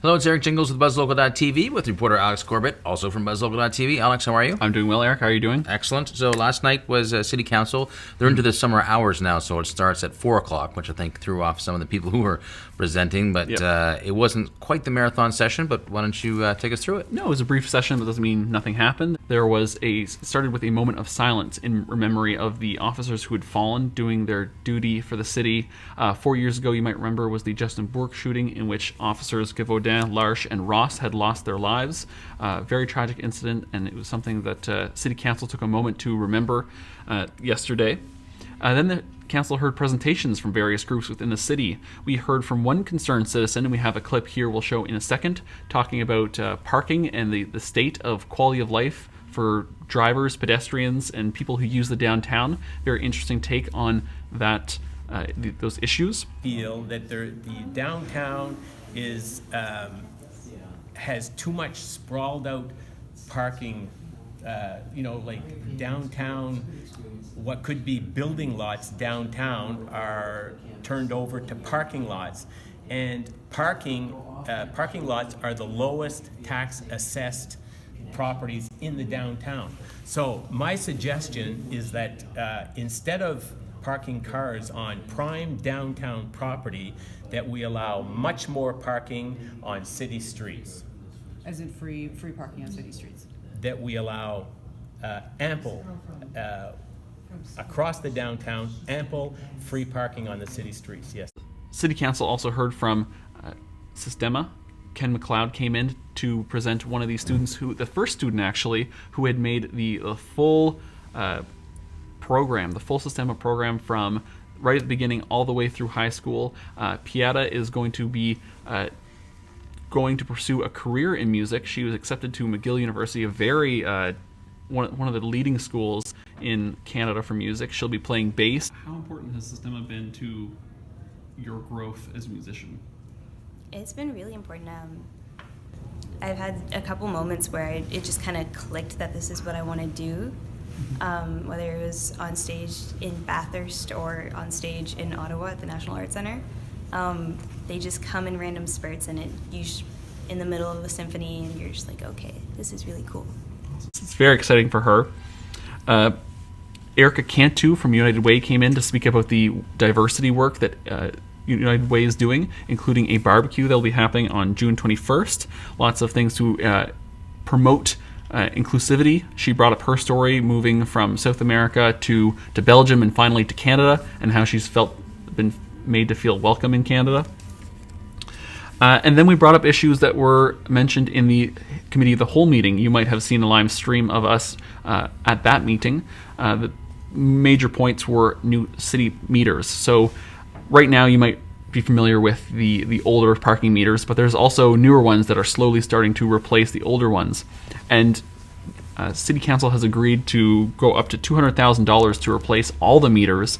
Hello, it's Eric Jingles with Buzzlocal.tv with reporter Alex Corbett, also from Buzzlocal.tv. Alex, how are you? I'm doing well, Eric. How are you doing? Excellent. So last night was City Council. They're into the summer hours now, so it starts at 4 o'clock, which I think threw off some of the people who were presenting. But it wasn't quite the marathon session, but why don't you take us through it? No, it was a brief session, but doesn't mean nothing happened. There was started with a moment of silence in memory of the officers who had fallen doing their duty for the city. 4 years ago, you might remember, was the Justin Bourque shooting in which officers Gavaudin, Larche, and Ross had lost their lives. Very tragic incident, and it was something that City Council took a moment to remember yesterday. Then the Council heard presentations from various groups within the city. We heard from one concerned citizen, and we have a clip here we'll show in a second, talking about parking and the state of quality of life for drivers, pedestrians, and people who use the downtown. Very interesting take on that those issues. Feel that the downtown is has too much sprawled out parking. Like downtown, what could be building lots downtown are turned over to parking lots, and parking lots are the lowest tax assessed properties in the downtown. So my suggestion is that instead of parking cars on prime downtown property, that we allow much more parking on city streets. As in free parking on city streets. That we allow ample, across the downtown, ample free parking on the city streets, yes. City Council also heard from Sistema. Ken McLeod came in to present one of these students, the first student actually, who had made the full program, the full Sistema program from right at the beginning all the way through high school. Pieta is going to be going to pursue a career in music. She was accepted to McGill University, a very one of the leading schools in Canada for music. She'll be playing bass. How important has Sistema been to your growth as a musician? It's been really important. I've had a couple moments where it just kind of clicked that this is what I want to do. Whether it was on stage in Bathurst or on stage in Ottawa at the National Arts Centre. They just come in random spurts, and in the middle of a symphony, and you're just like, okay, this is really cool. It's very exciting for her. Erica Cantu from United Way came in to speak about the diversity work that United Way is doing, including a barbecue that will be happening on June 21st. Lots of things to promote inclusivity. She brought up her story moving from South America to Belgium and finally to Canada, and how she's been made to feel welcome in Canada. And then we brought up issues that were mentioned in the Committee of the Whole meeting. You might have seen a live stream of us at that meeting. The major points were new city meters. So right now you might be familiar with the older parking meters, but there's also newer ones that are slowly starting to replace the older ones. And City Council has agreed to go up to $200,000 to replace all the meters,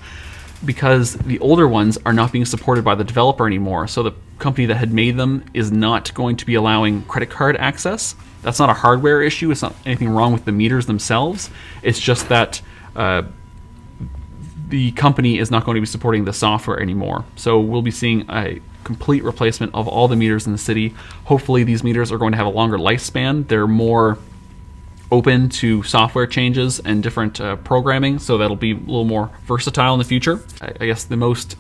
because the older ones are not being supported by the developer anymore. So the company that had made them is not going to be allowing credit card access. That's not a hardware issue. It's not anything wrong with the meters themselves. It's just that the company is not going to be supporting the software anymore. So we'll be seeing a complete replacement of all the meters in the city. Hopefully these meters are going to have a longer lifespan. They're more open to software changes and different programming, so that'll be a little more versatile in the future. I guess the most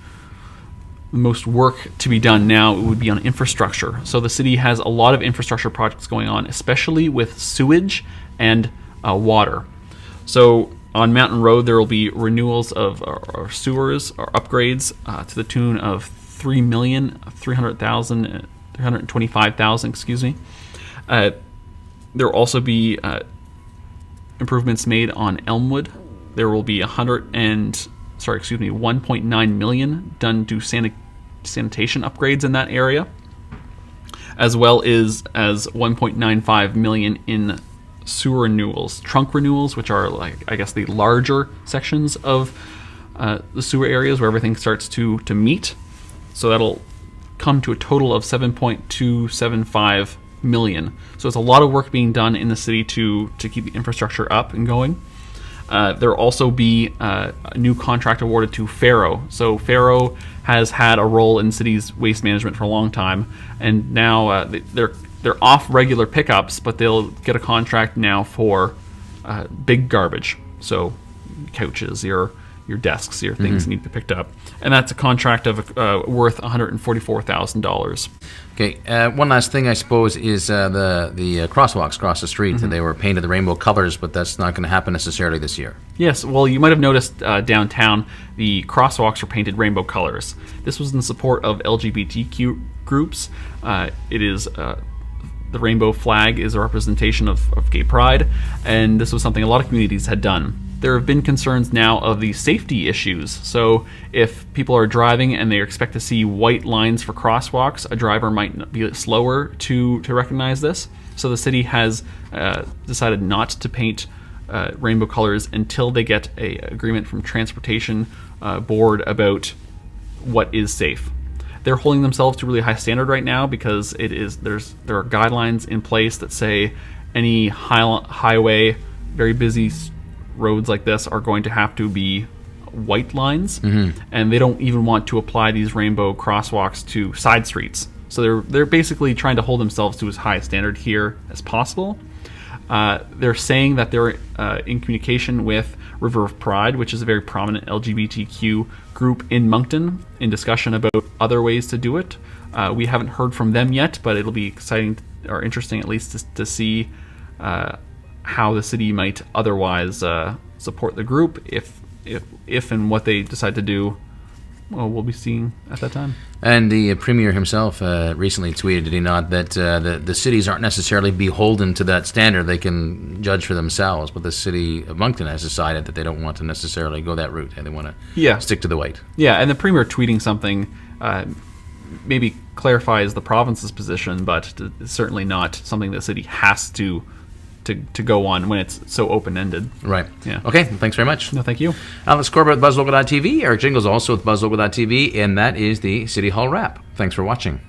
work to be done now would be on infrastructure. So the city has a lot of infrastructure projects going on, especially with sewage and water. So on Mountain Road, there will be renewals of our sewers or upgrades to the tune of $3,325,000. Excuse me. There will also be improvements made on Elmwood. There will be 1.9 million done to sanitation upgrades in that area, as well as 1.95 million in sewer renewals, trunk renewals, which are the larger sections of the sewer areas where everything starts to meet. So that'll come to a total of 7.275 million. So it's a lot of work being done in the city to keep the infrastructure up and going. There will also be a new contract awarded to Faro. So Faro has had a role in city's waste management for a long time, and now they're off regular pickups, but they'll get a contract now for big garbage. So couches, your desks, your things need to be picked up, and that's a contract of worth $144,000. Okay, one last thing, I suppose, is the crosswalks across the street. They were painted the rainbow colors, but that's not going to happen necessarily this year. Yes, well, you might have noticed downtown the crosswalks were painted rainbow colors. This was in support of LGBTQ groups. It is the rainbow flag is a representation of gay pride, and this was something a lot of communities had done. There have been concerns now of the safety issues. So if people are driving and they expect to see white lines for crosswalks, a driver might be slower to recognize this. So the city has decided not to paint rainbow colors until they get an agreement from Transportation Board about what is safe. They're holding themselves to a really high standard right now because there are guidelines in place that say any highway, very busy roads like this are going to have to be white lines, and they don't even want to apply these rainbow crosswalks to side streets. So they're basically trying to hold themselves to as high a standard here as possible. They're saying that they're in communication with River of Pride, which is a very prominent LGBTQ group in Moncton, in discussion about other ways to do it. We haven't heard from them yet, but it'll be exciting or interesting at least to see how the city might otherwise support the group if and what they decide to do. Well, we'll be seeing at that time. And the Premier himself recently tweeted, did he not, that the cities aren't necessarily beholden to that standard. They can judge for themselves, but the city of Moncton has decided that they don't want to necessarily go that route, and they want to stick to the white. Yeah, and the Premier tweeting something maybe clarifies the province's position, but it's certainly not something the city has to go on when it's so open-ended. Right. Yeah. Okay, well, thanks very much. No, thank you. Alex Corbett with Buzzlocal.tv. Eric Jingles also with Buzzlocal.tv, and that is the City Hall Wrap. Thanks for watching.